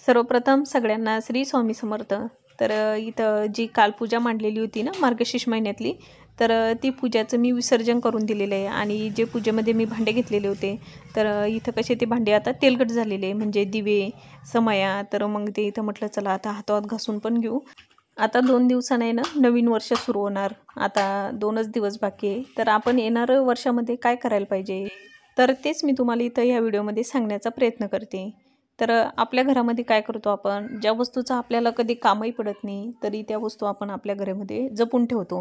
सर्वप्रथम सगळ्यांना श्री स्वामी समर्थ। तर इथं जी काल पूजा मांडलेली होती ना मार्गशीर्ष महिन्यातली, तर ती पूजाचं मी विसर्जन करून दिलेलं आहे। आणि जे पूजेमध्ये मी भांडे घेतलेले होते, तर इथं कसे ते भांडे आता तेलकट झालेले, म्हणजे दिवे समया। तर मग ते इथं म्हटलं चला आता हाताहात घासून पण घेऊ। आता 2 दिवसांनी ना नवीन वर्ष सुरू होणार। आता 2च दिवस बाकी आहे। तर आपण येणाऱ्या वर्षामध्ये काय करायला पाहिजे, तर तेच मी तुम्हाला इथं ह्या व्हिडिओमध्ये सांगण्याचा प्रयत्न करते। तर आपल्या घरामध्ये काय करतो आपण, ज्या वस्तूचं आपल्याला कधी कामही पडत नाही तरी त्या वस्तू आपण आपल्या घरामध्ये जपून ठेवतो।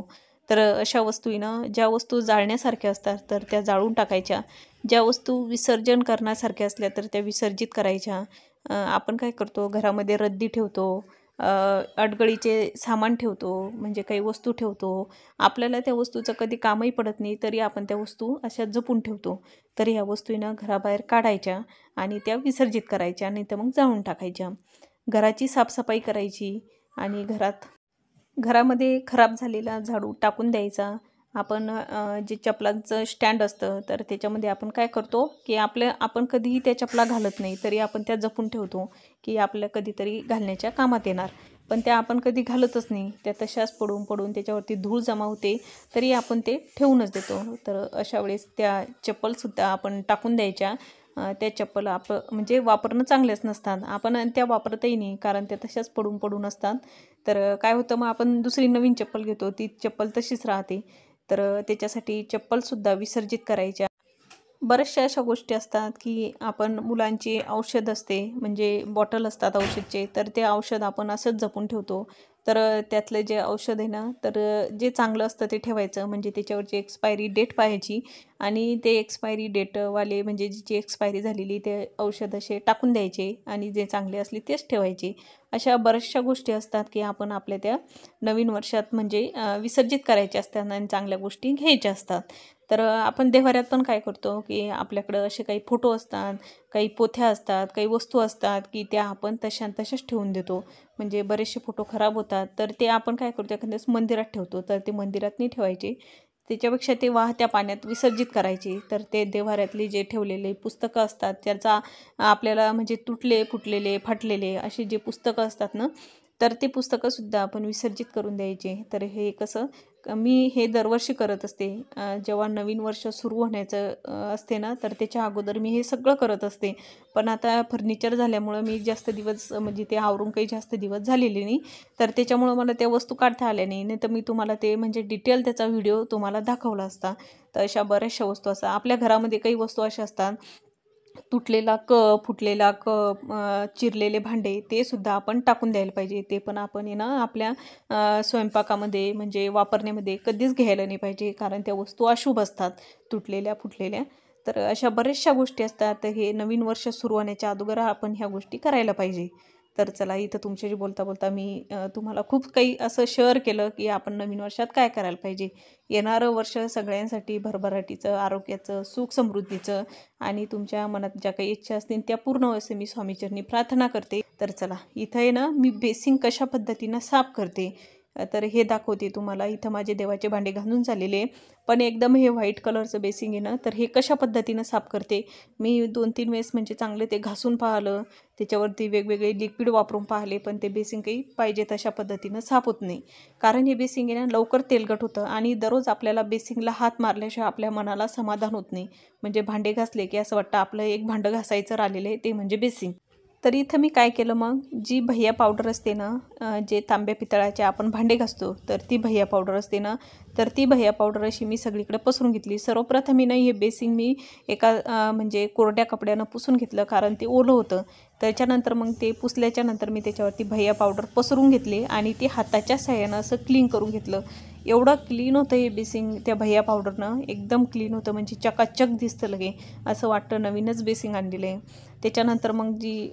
तर अशा वस्तू ज्या वस्तू जाळण्यासारख्या असतात तर त्या जाळून टाकायच्या, ज्या वस्तू विसर्जन करण्यासारख्या असल्या तर त्या विसर्जित करायच्या। आपण काय करतो, घरामध्ये रद्दी ठेवतो, अडगळीचे सामान ठेवतो, म्हणजे काही वस्तू ठेवतो। आपल्याला त्या वस्तूचं कधी कामही पडत नाही तरी आपण त्या वस्तू अशा जपून ठेवतो। तर ह्या वस्तू घराबाहेर काढायच्या आणि त्या विसर्जित करायच्या, नाही तर मग जाळून टाकायच्या। घराची साफसफाई करायची आणि घरामध्ये खराब झालेला झाडू टाकून द्यायचा। आपण जे चपलांचं स्टँड असतं तर त्याच्यामध्ये आपण काय करतो की आपण कधीही त्या चपला घालत नाही तरी आपण त्या जपून ठेवतो की आपल्या कधीतरी घालण्याच्या कामात येणार, पण त्या आपण कधी घालतच नाही, त्या तशाच पडून पडून त्याच्यावरती धूळ जमा होते, तरी आपण ते ठेवूनच देतो। तर अशा वेळेस त्या चप्पलसुद्धा आपण टाकून द्यायच्या। त्या चप्पल म्हणजे वापरणं चांगलेच नसतात, आपण त्या वापरतही नाही, कारण त्या तशाच पडून पडून असतात। तर काय होतं, मग आपण दुसरी नवीन चप्पल घेतो, ती चप्पल तशीच राहते। तर त्याच्यासाठी चप्पलसुद्धा विसर्जित करायच्या। बऱ्याचशा अशा गोष्टी असतात की आपण मुलांची औषध असते, म्हणजे बॉटल असतात औषधचे, तर ते औषध आपण असंच जपून ठेवतो। तर त्यातलं जे औषध आहे ना, तर जे चांगलं असतं ते ठेवायचं, म्हणजे त्याच्यावरची एक्सपायरी डेट पाहायची आणि ते एक्सपायरी डेटवाले म्हणजे जी एक्सपायरी झालेली ते औषध असे टाकून द्यायचे आणि जे चांगले असले तेच ठेवायचे। अशा बऱ्याचशा गोष्टी असतात की आपण आपल्या त्या नवीन वर्षात म्हणजे विसर्जित करायच्या असतात आणि चांगल्या गोष्टी घ्यायच्या असतात। तर आपण देव्हाऱ्यात पण काय करतो की आपल्याकडं असे काही फोटो असतात, काही पोथ्या असतात, काही वस्तू असतात की त्या आपण तशाच ठेवून देतो, म्हणजे बरेचसे फोटो खराब होतात। तर ते आपण काय करतो, एखाद्या मंदिरात ठेवतो, तर ते मंदिरात नाही ठेवायचे, त्याच्यापेक्षा ते वाहत्या पाण्यात विसर्जित करायचे। तर ते देव्हाऱ्यातले जे ठेवलेले पुस्तकं असतात त्याचा आपल्याला म्हणजे तुटले फुटलेले फाटलेले असे जे पुस्तकं असतात ना, तर ते पुस्तकंसुद्धा आपण विसर्जित करून द्यायचे। तर हे कसं मी हे दरवर्षी करत असते, जेव्हा नवीन वर्ष सुरू होण्याचं असते ना, तर त्याच्या अगोदर मी हे सगळं करत असते। पण आता फर्निचर झाल्यामुळं मी जास्त दिवस म्हणजे ते आवरून काही जास्त दिवस झालेले नाही, तर त्याच्यामुळं मला त्या वस्तू काढता आल्या नाही तर मी तुम्हाला ते म्हणजे डिटेल त्याचा व्हिडिओ तुम्हाला दाखवला असता। तर अशा बऱ्याचशा वस्तू असतात आपल्या घरामध्ये, काही वस्तू अशा असतात, तुटलेला कप, फुटलेला कप, चिरलेले भांडे, ते सुद्धा आपण टाकून द्यायला पाहिजे। ते पण आपण आपल्या स्वयंपाकामध्ये म्हणजे वापरण्यामध्ये कधीच घ्यायला नाही पाहिजे, कारण त्या वस्तू अशुभ असतात तुटलेल्या फुटलेल्या। तर अशा बऱ्याचशा गोष्टी असतात, तर हे नवीन वर्ष सुरू होण्याच्या अगोदर आपण ह्या गोष्टी करायला पाहिजे। तर चला, इथं तुमच्याशी बोलता बोलता मी तुम्हाला खूप काही असं शेअर केलं की आपण नवीन वर्षात काय करायला पाहिजे। येणारं वर्ष सगळ्यांसाठी भरभराटीचं, आरोग्याचं, सुख समृद्धीचं आणि तुमच्या मनात ज्या काही इच्छा असतील त्या पूर्ण असे मी स्वामीचरणी प्रार्थना करते। तर चला, इथं आहे ना मी बेसिंग कशा पद्धतीनं साफ करते तर हे दाखवते तुम्हाला। इथं माझे देवाचे भांडे घालून झालेले, पण एकदम हे व्हाईट कलरचं बेसिंग आहे ना, तर हे कशा पद्धतीनं साफ करते मी 2-3 वेळेस म्हणजे चांगले ते घासून पाहिलं, त्याच्यावरती वेगवेगळे लिक्विड वापरून पाहिले, पण ते बेसिंग काही पाहिजे तशा पद्धतीनं साफ होत नाही। कारण हे बेसिंग आहे ना लवकर तेलकट होतं आणि दररोज आपल्याला बेसिंगला हात मारल्याशिवाय आपल्या मनाला समाधान होत नाही। म्हणजे भांडे घासले की असं वाटतं आपलं एक भांडं घासायचं राहिलेलं आहे, ते म्हणजे बेसिंग। तर इथं मी काय केलं, मग जी भैया पावडर असते ना, जे तांब्या पितळाचे आपण भांडे घासतो तर ती भैया पावडर असते ना, तर ती भैया पावडर अशी मी सगळीकडे पसरून घेतली। सर्वप्रथम मी हे बेसिंग मी एका म्हणजे कोरड्या कपड्यानं पुसून घेतलं, कारण ते ओलं होतं। त्याच्यानंतर मग ते पुसल्याच्या नंतर मी त्याच्यावरती भैया पावडर पसरून घेतली आणि ती हाताच्या साहाय्यानं असं क्लीन करून घेतलं। एवढं क्लीन होतं हे बेसिंग त्या भैया पावडरनं, एकदम क्लीन होतं, म्हणजे चकाचक दिसतं लगे, असं वाटतं नवीनच बेसिंग आणलेलं आहे। त्याच्यानंतर मग जी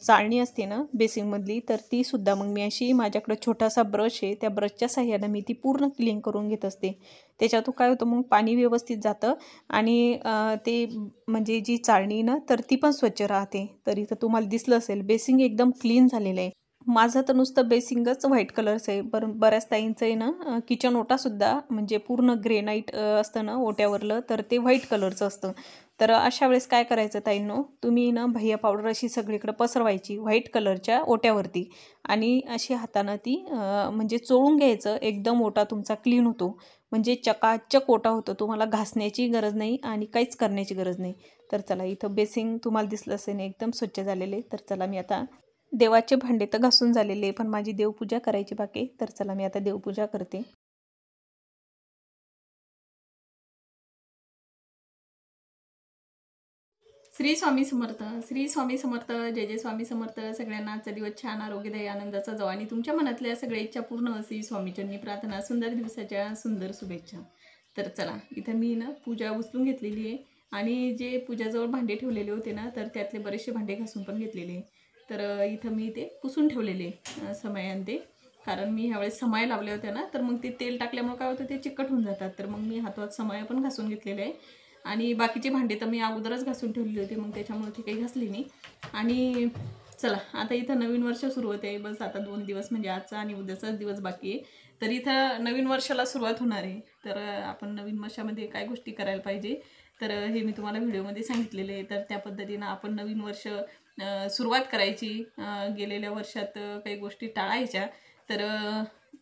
चाळणी असते ना बेसिंगमधली, तर तीसुद्धा मग मी अशी, माझ्याकडं छोटासा ब्रश आहे, त्या ब्रशच्या साहाय्यानं मी ती पूर्ण क्लीन करून घेत असते। त्याच्यातून काय होतं, मग पाणी व्यवस्थित जातं आणि ते म्हणजे जी चाळणी ना तर ती पण स्वच्छ राहते। तर इथं तुम्हाला दिसलं असेल बेसिंग एकदम क्लीन झालेलं आहे। माझं तर नुसतं बेसिंगच व्हाईट कलरचं आहे, बऱ्याच ताईंचं आहे ना किचन ओटासुद्धा म्हणजे पूर्ण ग्रेनाईट असतं ना ओट्यावरलं, तर ते व्हाईट कलरचं असतं। तर अशा वेळेस काय करायचं ताईंनो, तुम्ही ना भैया पावडर अशी सगळीकडे पसरवायची व्हाईट कलरच्या ओट्यावरती आणि अशी हातानं ती म्हणजे चोळून घ्यायचं. एकदम ओटा तुमचा क्लीन होतो, म्हणजे चकाचक ओटा होतो. तुम्हाला घासण्याची गरज नाही आणि काहीच करण्याची गरज नाही. तर चला, इथं बेसिंग तुम्हाला दिसलं असेल एकदम स्वच्छ झालेले. तर चला, मी आता देवाचे भांडे तर घासून झालेले, पण माझी देवपूजा करायची बाकी. तर चला, मी आता देवपूजा करते. श्री स्वामी समर्थ, श्री स्वामी समर्थ, जय जय स्वामी समर्थ. सगळ्यांना आजचा दिवस छान आरोग्यदायी आनंदाचा जावा आणि तुमच्या मनातल्या सगळ्या इच्छा पूर्ण अशी स्वामीचरणी प्रार्थना. सुंदर दिवसाच्या सुंदर शुभेच्छा. तर चला, इथं मी ना पूजा उचलून घेतलेली आहे आणि जे पूजाजवळ भांडे ठेवलेले होते ना, तर त्यातले बरेचसे भांडे घासून पण घेतलेले. तर इथं मी ते पुसून ठेवलेले समयान ते, कारण मी ह्यावेळेस समाया लावल्या होत्या ना, तर मग ते तेल टाकल्यामुळे काय होतं, ते चिकट होऊन जातात. तर मग मी हातात समाया पण घासून घेतलेले आहे आणि बाकीचे भांडे तर मी अगोदरच घासून ठेवलेले होते, मग त्याच्यामुळे ती काही घासली नाही. आणि चला, आता इथं नवीन वर्ष सुरू होते आहे. बस आता 2 दिवस, म्हणजे आजचा आणि उद्याचाच दिवस बाकी आहे. तर इथं नवीन वर्षाला सुरुवात होणार आहे. तर आपण नवीन वर्षामध्ये काय गोष्टी करायला पाहिजे, तर हे मी तुम्हाला व्हिडिओमध्ये सांगितलेले आहे. तर त्या पद्धतीनं आपण नवीन वर्ष सुरुवात करायची. गेलेल्या वर्षात काही गोष्टी टाळायच्या. तर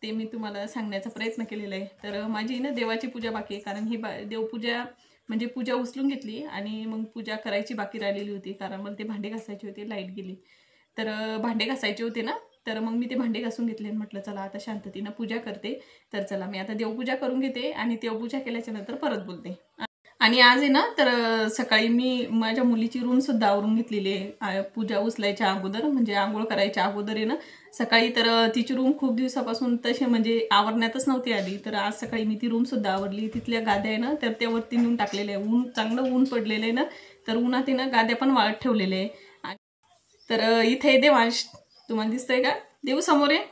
ते मी तुम्हाला सांगण्याचा प्रयत्न केलेला आहे. तर माझी ना देवाची पूजा बाकी आहे, कारण ही देवपूजा म्हणजे पूजा उचलून घेतली आणि मग पूजा करायची बाकी राहिलेली होती, कारण मला ते भांडे घासायचे होते, लाईट गेली. तर भांडे घासायचे होते ना, तर मग मी ते भांडे घासून घेतले आणि म्हटलं चला आता शांततेनं पूजा करते. तर चला, मी आता देवपूजा करून घेते आणि देवपूजा केल्याच्या नंतर परत बोलते. आणि आज आहे ना, तर सकाळी मी माझ्या मुलीची रूमसुद्धा आवरून घेतलेली आहे. पूजा उचलायच्या अगोदर, म्हणजे आंघोळ करायच्या अगोदर आहे ना सकाळी. तर तिची रूम खूप दिवसापासून तशी म्हणजे आवरण्यातच नव्हती आली. तर आज सकाळी मी ती रूमसुद्धा आवरली. तिथल्या गाद्या आहे ना, तर त्यावरती नेऊन टाकलेल्या आहे. चांगलं ऊन पडलेलं आहे ना, तर उन्हात आहे ना गाद्या पण वाळत ठेवलेले आहे. तर इथे देवांश तुम्हाला दिसतंय का? देऊ समोर आहे.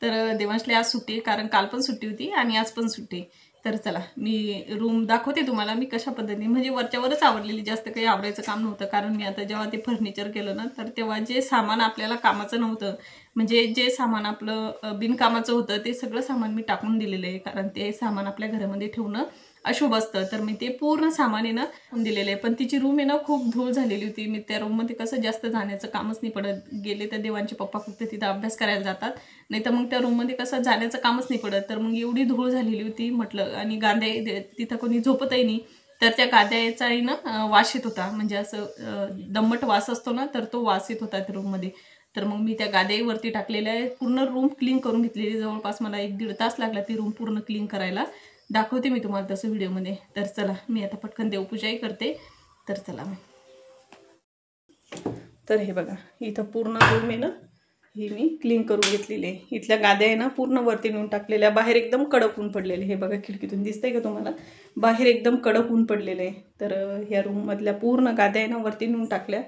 तर देवांशला आज सुट्टी आहे, कारण काल पण सुट्टी होती आणि आज पण सुट्टी. तर चला, मी रूम दाखवते तुम्हाला मी कशा पद्धतीने, म्हणजे वरच्यावरच आवरलेली, जास्त काही आवरायचं काम नव्हतं. कारण मी आता जेव्हा ते फर्निचर केलं ना, तर तेव्हा जे सामान आपल्याला कामाचं नव्हतं, म्हणजे जे सामान आपलं बिनकामाचं होतं, ते सगळं सामान मी टाकून दिलेलं आहे. कारण ते सामान आपल्या घरामध्ये ठेवणं अशुभ असतं. तर मी ते पूर्ण सामान आहे ना दिलेलं आहे. पण तिची रूम आहे ना खूप धूळ झालेली होती. मी त्या रूममध्ये कसं जास्त जाण्याचं कामच नाही पडत. गेले तर देवांचे पप्पा फक्त तिथं अभ्यास करायला जातात, नाही तर मग त्या रूममध्ये कसं जाण्याचं कामच नाही पडत. तर मग एवढी धूळ झालेली होती म्हटलं, आणि गाद्या तिथं कोणी झोपतही नाही. तर त्या गाद्याचाही ना वास येत होता, म्हणजे असं दम्मट वास असतो ना, तर तो वास येत होता त्या रूममध्ये. तर मग मी त्या गाद्यावरती टाकलेल्या आहे. पूर्ण रूम क्लीन करून घेतलेली. जवळपास मला 1-1.5 तास लागला ती रूम पूर्ण क्लीन करायला. दाखवते मी तुम्हाला तसं व्हिडिओमध्ये. तर चला, मी आता पटकन देवपूजाही करते. तर चला तर हे बघा, इथं पूर्ण रूम आहे ना, ही मी क्लीन करून घेतलेली आहे. इथल्या गाद्या आहे ना पूर्ण वरती नेऊन टाकलेल्या. बाहेर एकदम कडक ऊन पडलेले. हे बघा, खिडकीतून दिसतंय का तुम्हाला? बाहेर एकदम कडक ऊन पडलेलं आहे. तर ह्या रूममधल्या पूर्ण गाद्या आहे ना वरती नेऊन टाकल्या.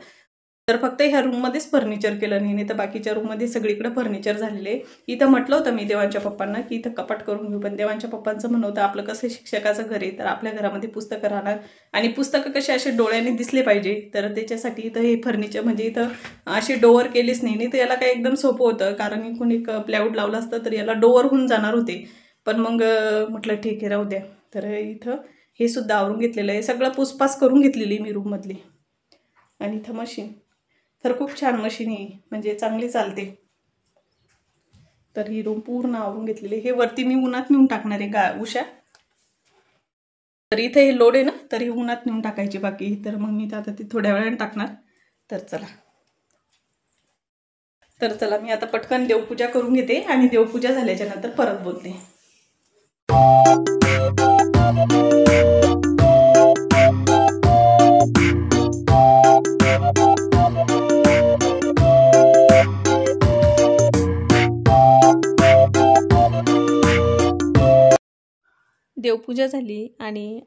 तर फक्त ह्या रूममध्येच फर्निचर केलं नाही, तर बाकीच्या रूममध्ये सगळीकडे फर्निचर झालेले आहे. इथं म्हटलं होतं मी देवांच्या पप्पांना की इथं कपाट करून घेऊ, पण देवांच्या पप्पांचं म्हणणं होतं आपलं कसं शिक्षकाचं घर आहे, तर आपल्या घरामध्ये पुस्तकं राहणार आणि पुस्तकं कसे असे डोळ्याने दिसले पाहिजे. तर त्याच्यासाठी इथं हे फर्निचर, म्हणजे इथं अशी डोअर केलीच नाही, तर याला काय एकदम सोपं होतं, कारण इकडून एक प्लायवूड लावलं असतं तर याला डोअर होऊन जाणार होते. पण मग म्हटलं ठीक आहे, राहू द्या. तर इथं हे सुद्धा आवरून घेतलेलं आहे. सगळं पुसपास करून घेतलेली मी रूममधली. आणि इथं मशीन, तर खूप छान मशीन ही, म्हणजे चांगली चालते. तर ही रूम पूर्ण आवरून घेतलेली. हे वरती मी उन्हात नेऊन टाकणार आहे उशा. तर इथे हे लोड आहे ना, तर ही उन्हात नेऊन टाकायची बाकी. तर मग मी आता ती थोड्या वेळाने टाकणार. तर चला मी आता पटकन देवपूजा करून घेते आणि देवपूजा झाल्याच्या नंतर परत बोलते. देवपूजा झाली आणि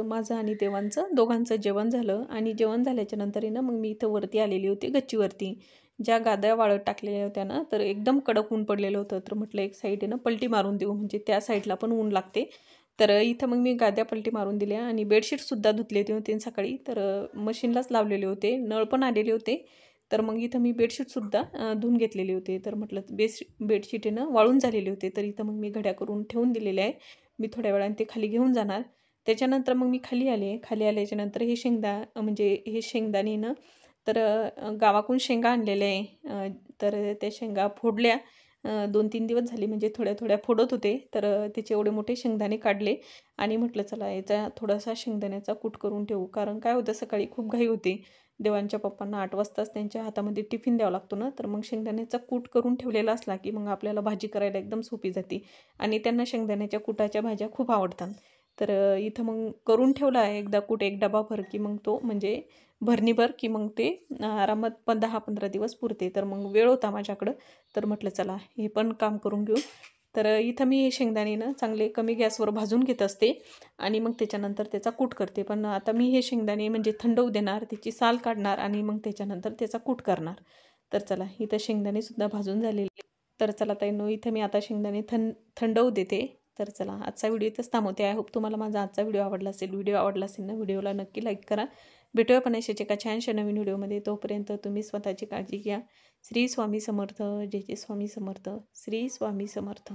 माझं आणि देवांचं दोघांचं जेवण झालं. आणि जेवण झाल्याच्या नंतर ना मग मी इथं वरती आलेली होती गच्चीवरती. ज्या गाद्या वाळत टाकलेल्या होत्या ना, तर एकदम कडक ऊन पडलेलं होतं. तर म्हटलं एक साईड आहे ना पलटी मारून देऊ, म्हणजे त्या साईडला पण ऊन लागते. तर इथं मग मी गाद्या पलटी मारून दिल्या आणि बेडशीटसुद्धा धुतले होते सकाळी. तर मशीनलाच लावलेले होते, नळ पण आलेले होते. तर मग इथं मी बेडशीटसुद्धा धुवून घेतलेले होते. तर म्हटलं बेडशीट आहे ना वाळून झालेले होते. तर इथं मग मी घड्या करून ठेवून दिलेल्या आहे. मी थोड्या वेळाने ते खाली घेऊन जाणार. त्याच्यानंतर मग मी खाली आले. खाली आल्याच्यानंतर हे म्हणजे हे शेंगदाणे ना तर गावाकडून शेंगा आणलेल्या आहे. तर त्या शेंगा फोडल्या. 2-3 दिवस झाले म्हणजे थोड्या-थोड्या फोडत होते. तर त्याचे एवढे मोठे शेंगदाणे काढले आणि म्हटलं चला याचा थोडासा शेंगदाण्याचा कूट करून ठेवू. कारण काय होतं सकाळी खूप घाई होते. देवांच्या पप्पांना 8 वाजताच त्यांच्या हातामध्ये टिफिन द्यावा लागतो ना, तर मग शेंगदाण्याचा कूट करून ठेवलेला असला की मग आपल्याला भाजी करायला एकदम सोपी जाते आणि त्यांना शेंगदाण्याच्या कुटाच्या भाज्या खूप आवडतात. तर इथं मग करून ठेवला आहे एकदा कूट, एक डबाभर की मग तो म्हणजे भरणीभर की मग ते आरामात 10-15 दिवस पुरते. तर मग वेळ होता माझ्याकडं, तर म्हटलं चला हे पण काम करून घेऊ. तर इथं मी हे शेंगदाणे ना चांगले कमी गॅसवर भाजून घेत असते आणि मग त्याच्यानंतर त्याचा कूट करते. पण आता मी हे शेंगदाणे म्हणजे थंड होऊ देणार, त्याची साल काढणार आणि मग त्याच्यानंतर त्याचा कूट करणार. तर चला इथं शेंगदाणेसुद्धा भाजून झालेले. तर चला ताईंनो, इथं मी आता शेंगदाणे थंड होऊ देते. तर चला आजचा व्हिडिओ इथंच थांबवते. आय होप तुम्हाला माझा आजचा व्हिडिओ आवडला असेल. व्हिडिओ आवडला असेल ना, व्हिडिओला नक्की लाईक करा. भेटूया पण अशाच एका छानशा नवीन व्हिडिओमध्ये. तोपर्यंत तुम्ही स्वतःची काळजी घ्या. श्री स्वामी समर्थ. जय जय स्वामी समर्थ. श्री स्वामी समर्थ.